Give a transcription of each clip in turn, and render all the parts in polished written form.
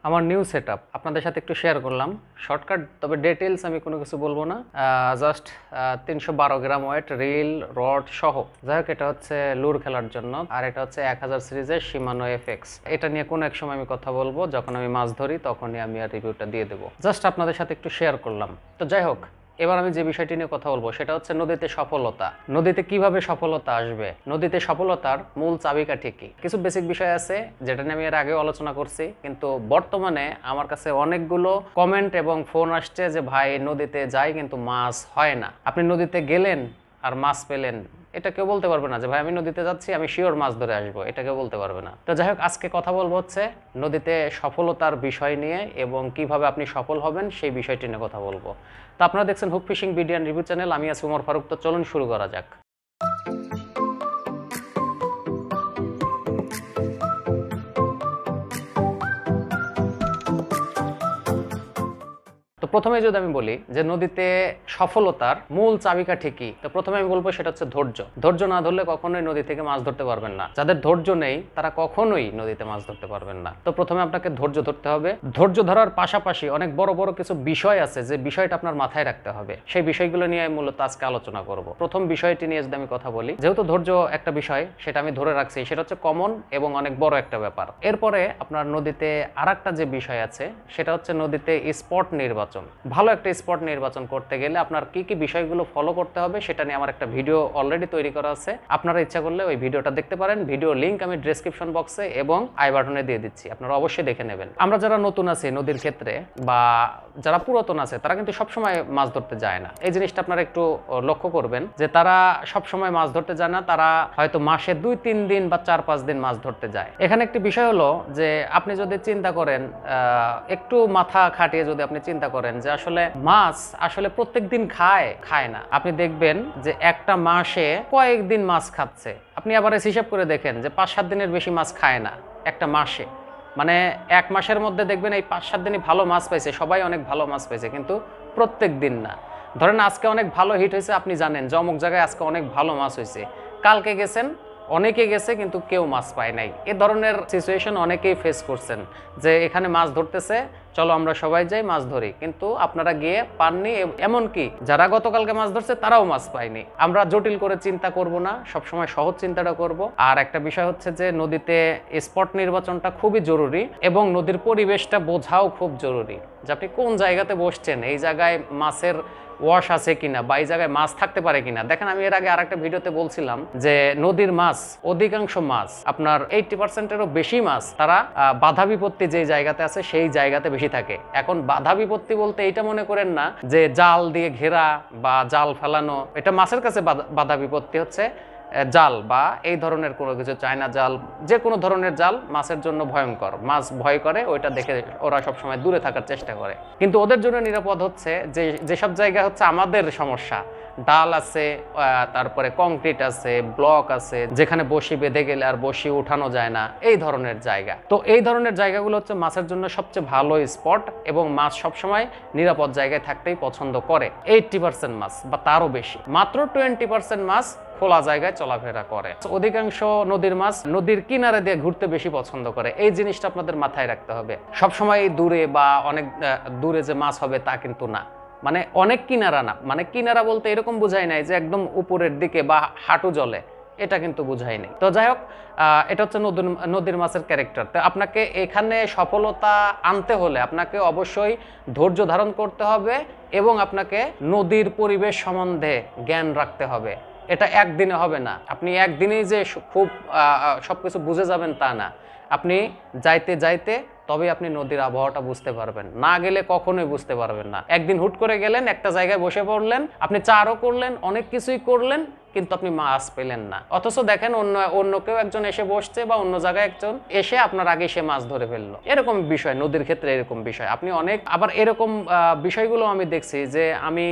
আমার new setup আপনাদের সাথে একটু শেয়ার করলাম শর্টকাট, তবে ডিটেইলস আমি কোনো কিছু বলবো না। জাস্ট 312 গ্রাম ওয়েট রিল রড সহ। যাই হোক, এটা হচ্ছে লুর খেলার জন্য, আর এটা হচ্ছে 1000 সিরিজের শিমানো এফএক্স। এটা নিয়ে কোনো এক সময় আমি কথা বলবো, যখন আমি মাছ ধরি তখনই আমি আর রিভিউটা দিয়ে দেবো। জাস্ট আপনাদের সাথে একটু শেয়ার করলাম। তো যাই হোক, এবার আমি যে বিষয়টি নিয়ে কথা বলবো সেটা হচ্ছে নদীতে সফলতা। নদীতে কিভাবে সফলতা আসবে, নদীতে সফলতার মূল চাবিকাঠি কি। কিছু বেসিক বিষয় আছে যেটা নিয়ে আমি এর আগেও আলোচনা করছি, কিন্তু বর্তমানে আমার কাছে অনেকগুলো কমেন্ট এবং ফোন আসছে যে ভাই নদীতে যাই কিন্তু মাছ হয় না। আপনি নদীতে গেলেন আর মাছ পেলেন, এটা কেউ বলতে পারবে না যে ভাই আমি নদীতে যাচ্ছি আমি শিওর মাছ ধরে আসবো, এটা কেউ বলতে পারবে না। তো যাই হোক, আজকে কথা বলবো হচ্ছে নদীতে সফলতার বিষয় নিয়ে এবং কিভাবে আপনি সফল হবেন সেই বিষয়টি নিয়ে কথা বলবো। তো আপনারা দেখছেন hook fishing video and review channel, আমি আছি ওমর ফারুক। তো চলুন শুরু করা যাক। তো প্রথমে যদি আমি বলি যে নদীতে সফলতার মূল চাবিকাঠি কি, তো প্রথমে আমি বলবো সেটা হচ্ছে ধৈর্য। ধৈর্য না ধরলে কখনোই নদী থেকে মাছ ধরতে পারবেন না। যাদের ধৈর্য নেই তারা কখনোই নদীতে মাছ ধরতে পারবেন না। তো প্রথমে আপনাকে ধৈর্য ধরতে হবে। ধৈর্য ধরার পাশাপাশি অনেক বড় বড় কিছু বিষয় আছে যে বিষয়টা আপনার মাথায় রাখতে হবে। সেই বিষয়গুলো নিয়ে আমি মূলত আজকে আলোচনা করব। প্রথম বিষয়টি নিয়ে যদি আমি কথা বলি, যেহেতু ধৈর্য একটা বিষয় সেটা আমি ধরে রাখছি, সেটা হচ্ছে কমন এবং অনেক বড় একটা ব্যাপার। এরপরে আপনার নদীতে আরেকটা যে বিষয় আছে সেটা হচ্ছে নদীতে স্পট নির্বাচন। ভালো একটা স্পট নির্বাচন করতে গেলে আপনার কি কি বিষয়গুলো ফলো করতে হবে সেটা নিয়ে আমার একটা ভিডিও অলরেডি তৈরি করা আছে। আপনারা ইচ্ছা করলে ওই ভিডিওটা দেখতে পারেন। ভিডিও লিংক আমি ডেসক্রিপশন বক্সে এবং আই বাটনে দিয়ে দিচ্ছি, আপনারা অবশ্যই দেখে নেবেন। আমরা যারা নতুন আছি নদীর ক্ষেত্রে বা যারা পুরাতন আছে তারা কিন্তু সবসময় মাছ ধরতে যায় না। এই জিনিসটা আপনারা একটু লক্ষ্য করবেন যে তারা সবসময় মাছ ধরতে যায় না, তারা হয়তো মাসে 2-3 দিন বা 4-5 দিন মাছ ধরতে যায়। এখানে একটি বিষয় হলো যে আপনি যদি চিন্তা করেন, একটু মাথা খাটিয়ে যদি আপনি চিন্তা করেন যে আসলে মাছ আসলে প্রত্যেক দিন খায় না। আপনি দেখবেন যে একটা মাসে কয়েকদিন মাছ খাচ্ছে। আপনি আবার হিসাব করে দেখেন যে 5-7 দিনের বেশি মাছ খায় না একটা মাসে। মানে এক মাসের মধ্যে দেখবেন এই 5-7 দিনই ভালো মাছ পাইছে, সবাই অনেক ভালো মাছ পাইছে, কিন্তু প্রত্যেক দিন না। ধরেন আজকে অনেক ভালো হিট হয়েছে, আপনি জানেন যে অমুক জায়গায় আজকে অনেক ভালো মাছ হয়েছে, কালকে গেছেন অনেকে গেছে কিন্তু কেউ মাছ পায় নাই। এ ধরনের সিচুয়েশন অনেকেই ফেস করছেন যে এখানে মাছ ধরতেছে, চলো আমরা সবাই যাই মাছ ধরি, কিন্তু আপনারা গিয়ে পাননি। এমনকি যারা গতকালকে মাছ ধরছে তারাও মাছ পায়নি। আমরা জটিল করে চিন্তা করব না, সবসময় সহজ চিন্তাটা করব। আর একটা বিষয় হচ্ছে যে নদীতে স্পট নির্বাচনটা খুবই জরুরি এবং নদীর পরিবেশটা বোঝাও খুব জরুরি, যে আপনি কোন জায়গাতে বসছেন, এই জায়গায় মাছের ওয়াশ আছে কিনা বা এই জায়গায় মাছ থাকতে পারে কিনা। দেখেন আমি এর আগে আরেকটা ভিডিওতে বলছিলাম যে নদীর মাছ, অধিকাংশ মাছ আপনার 80%-এরও বেশি মাছ তারা বাধা বিপত্তি যে জায়গাতে আছে সেই জায়গাতে বেশি থাকে। এখন বাধা বিপত্তি বলতে এইটা মনে করেন না যে জাল দিয়ে ঘেরা বা জাল ফেলানো, এটা মাছের কাছে বাধা বিপত্তি হচ্ছে জাল বা এই ধরনের কোনো কিছু, চায়না জাল, যে কোনো ধরনের জাল মাছের জন্য ভয়ঙ্কর। মাছ ভয় করে, ওইটা দেখে ওরা সবসময় দূরে থাকার চেষ্টা করে। কিন্তু ওদের জন্য নিরাপদ হচ্ছে যেসব জায়গা হচ্ছে আমাদের সমস্যা, ডাল আছে, তারপরে কংক্রিট আছে, ব্লক আছে, যেখানে বসি বেঁধে গেলে আর বসি উঠানো যায় না, এই ধরনের জায়গা। তো এই ধরনের জায়গাগুলো হচ্ছে মাছের জন্য সবচেয়ে ভালো স্পট এবং মাছ সবসময় নিরাপদ জায়গায় থাকতেই পছন্দ করে। 80% মাছ বা তারও বেশি, মাত্র 20% মাছ খোলা জায়গায় চলাফেরা করে। অধিকাংশ নদীর মাছ নদীর কিনারে দিয়ে ঘুরতে বেশি পছন্দ করে। এই জিনিসটা আপনাদের মাথায় রাখতে হবে। সবসময় দূরে বা অনেক দূরে যে মাছ হবে তা কিন্তু না, মানে অনেক কিনারা না, মানে কিনারা বলতে এরকম বোঝাই নাই যে একদম উপরের দিকে বা হাঁটু জলে, এটা কিন্তু বোঝাই নাই। তো যাই হোক, এটা হচ্ছে নদীর মাছের ক্যারেক্টার। তো আপনাকে এখানে সফলতা আনতে হলে আপনাকে অবশ্যই ধৈর্য ধারণ করতে হবে এবং আপনাকে নদীর পরিবেশ সম্বন্ধে জ্ঞান রাখতে হবে। এটা একদিনে হবে না। আপনি একদিনেই যে খুব সবকিছু বুঝে যাবেন তা না। আপনি যাইতে যাইতে তবে আপনি নদীর আবহাওয়াটা বুঝতে পারবেন, না গেলে কখনোই বুঝতে পারবেন না। একদিন হুট করে গেলেন, একটা জায়গায় বসে পড়লেন, আপনি চারও করলেন, অনেক কিছুই করলেন, কিন্তু আপনি মাছ পেলেন না। অথচ দেখেন অন্য কেউ একজন এসে বসছে বা অন্য জায়গায় একজন এসে আপনার আগে সে মাছ ধরে ফেললো। এরকম বিষয় নদীর ক্ষেত্রে, এরকম বিষয় আপনি অনেক, আবার এরকম বিষয়গুলো আমি দেখছি যে আমি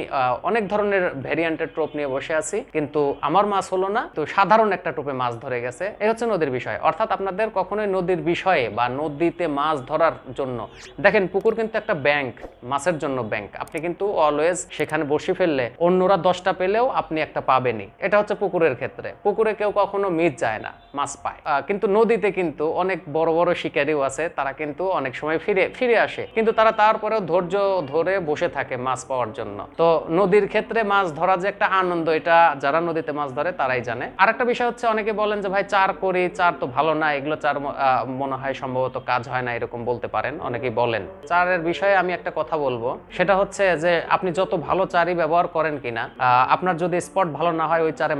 অনেক ধরনের ভ্যারিয়েন্টের টোপ নিয়ে বসে আছি, কিন্তু আমার মাছ হলো না, তো সাধারণ একটা টোপে মাছ ধরে গেছে। এই হচ্ছে নদীর বিষয়। অর্থাৎ আপনাদের কখনোই নদীর বিষয়ে বা নদীতে মাছ ধরার জন্য, দেখেন পুকুর কিন্তু একটা ব্যাংক, মাছের জন্য ব্যাংক। আপনি কিন্তু অলওয়েজ সেখানে বসে ফেললে অন্যরা 10টা পেলেও আপনি একটা পাবেনই। এটা এটা হচ্ছে পুকুরের ক্ষেত্রে। পুকুরে কেউ কখনো মিস যায় না, মাছ পায়। কিন্তু নদীতে কিন্তু অনেক বড় বড় শিকারীও আছে, তারা কিন্তু অনেক সময় ফিরে আসে, কিন্তু তারা তারপরেও ধৈর্য ধরে বসে থাকে মাছ পাওয়ার জন্য। তো নদীর ক্ষেত্রে মাছ ধরা যে একটা আনন্দ, এটা যারা নদীতে মাছ ধরে তারাই জানে। আর একটা বিষয় হচ্ছে, অনেকে বলেন যে ভাই চার করি, চার তো ভালো না, এগুলো চার মনে হয় সম্ভবত কাজ হয় না, এরকম বলতে পারেন, অনেকেই বলেন। চারের বিষয়ে আমি একটা কথা বলবো, সেটা হচ্ছে যে আপনি যত ভালো চারই ব্যবহার করেন কিনা, আপনার যদি স্পট ভালো না হয় ওই চারে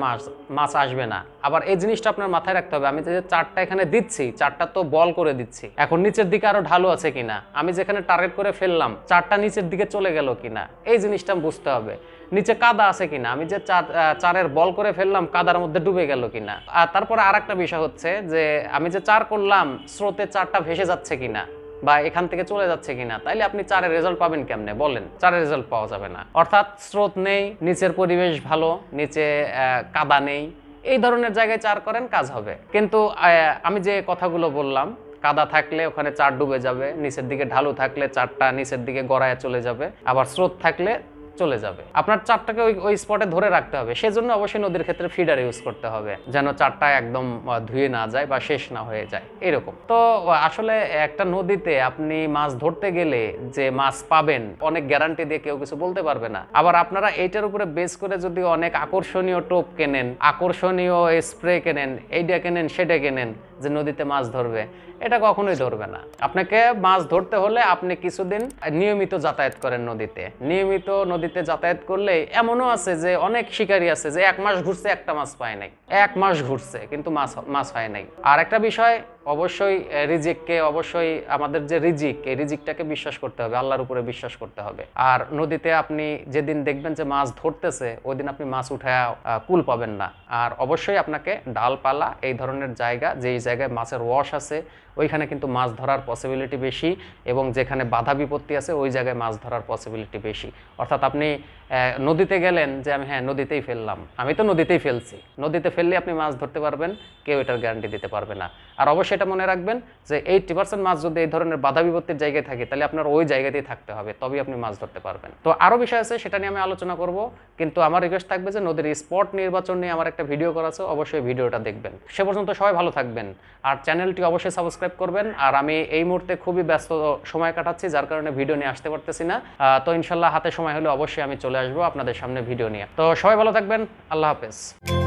মাছ আসবে না। আবার এই জিনিসটা আপনার মাথায় রাখতে হবে, আমি যে চারটা এখানে দিচ্ছি, চারটা তো বল করে দিচ্ছি, এখন নিচের দিকে আরো ঢালু আছে কিনা, আমি যেখানে টার্গেট করে ফেললাম চারটা নিচের দিকে চলে গেল কিনা, এই জিনিসটা বুঝতে হবে। নিচে কাদা আছে কিনা, আমি যে চারের বল করে ফেললাম কাদার মধ্যে ডুবে গেল কিনা। আর তারপরে আর একটা বিষয় হচ্ছে যে আমি যে চার করলাম স্রোতে চারটা ভেসে যাচ্ছে কিনা বা এখান থেকে চলে যাচ্ছে কিনা, তাইলে আপনি চারের রেজাল্ট পাবেন কেমনে বলেন? চারের রেজাল্ট পাওয়া যাবে না। অর্থাৎ স্রোত নেই, নিচের পরিবেশ ভালো, নিচে কাদা নেই, এই ধরনের জায়গায় চার করেন, কাজ হবে। কিন্তু আমি যে কথাগুলো বললাম, কাদা থাকলে ওখানে চার ডুবে যাবে, নিচের দিকে ঢালু থাকলে চারটা নিচের দিকে গড়ায় চলে যাবে, আবার স্রোত থাকলে চলে যাবে। আপনার চারটাকে ওই স্পটে ধরে রাখতে হবে। সেজন্য অবশ্যই নদীর ক্ষেত্রে ফিডার ইউজ করতে হবে, যেন চারটা একদম ধুয়ে না যায় বা শেষ না হয়ে যায়, এরকম। তো আসলে একটা নদীতে আপনি মাছ ধরতে গেলে যে মাছ পাবেন, অনেক গ্যারান্টি দিয়ে কেউ কিছু বলতে পারবে না। আবার আপনারা এইটার উপরে বেস করে যদি অনেক আকর্ষণীয় টোপ কেনেন, আকর্ষণীয় স্প্রে কেনেন, এইটা কেনেন সেটা কেনেন যে নদীতে মাছ ধরবে, এটা কখনোই ধরবে না। আপনাকে মাছ ধরতে হলে আপনি কিছুদিন নিয়মিত যাতায়াত করেন নদীতে। নিয়মিত নদীতে যাতায়াত করলে, এমনও আছে যে অনেক শিকারী আছে যে 1 মাস ঘুরছে, একটা মাছ পায় নাই, 1 মাস ঘুরছে কিন্তু মাছ হয় নাই। আর একটা বিষয়, অবশ্যই রিজিককে, অবশ্যই আমাদের যে রিজিক, এই রিজিকটাকে বিশ্বাস করতে হবে, আল্লাহর উপরে বিশ্বাস করতে হবে। আর নদীতে আপনি যেদিন দেখবেন যে মাছ ধরতেছে, ওই দিন আপনি মাছ উঠায় কুল পাবেন না। আর অবশ্যই আপনাকে ডালপালা, এই ধরনের জায়গা, যেই জায়গায় মাছের ওয়াশ আছে, ওইখানে কিন্তু মাছ ধরার পসিবিলিটি বেশি, এবং যেখানে বাধা বিপত্তি আছে ওই জায়গায় মাছ ধরার পসিবিলিটি বেশি। অর্থাৎ আপনি নদীতে গেলেন যে আমি নদীতেই ফেললাম, আমি তো নদীতেই ফেলছি, নদীতে ফেললে আপনি মাছ ধরতে পারবেন, কেউ এটার গ্যারান্টি দিতে পারবে না। আর অবশ্যই এটা মনে রাখবেন যে 80% মাছ যদি এই ধরনের বাধা বিপত্তির জায়গায় থাকে, তাহলে আপনার ওই জায়গাতেই থাকতে হবে, তবেই আপনি মাছ ধরতে পারবেন। তো আরও বিষয় আছে, সেটা নিয়ে আমি আলোচনা করব, কিন্তু আমার রিকোয়েস্ট থাকবে যে নদীর স্পট নির্বাচন নিয়ে আমার একটা ভিডিও করা আছে, অবশ্যই ভিডিওটা দেখবেন। সে পর্যন্ত সবাই ভালো থাকবেন, আর চ্যানেলটি অবশ্যই সাবস্ক্রাইব করবেন। আর আমি এই মুহূর্তে খুবই ব্যস্ত সময় কাটাচ্ছি, যার কারণে ভিডিও নিয়ে আসতে পারতেছি না। তো ইনশাল্লাহ হাতে সময় হলে অবশ্যই আমি চলে আসবো আপনাদের সামনে ভিডিও নিয়ে। তো সবাই ভালো থাকবেন, আল্লাহ হাফেজ।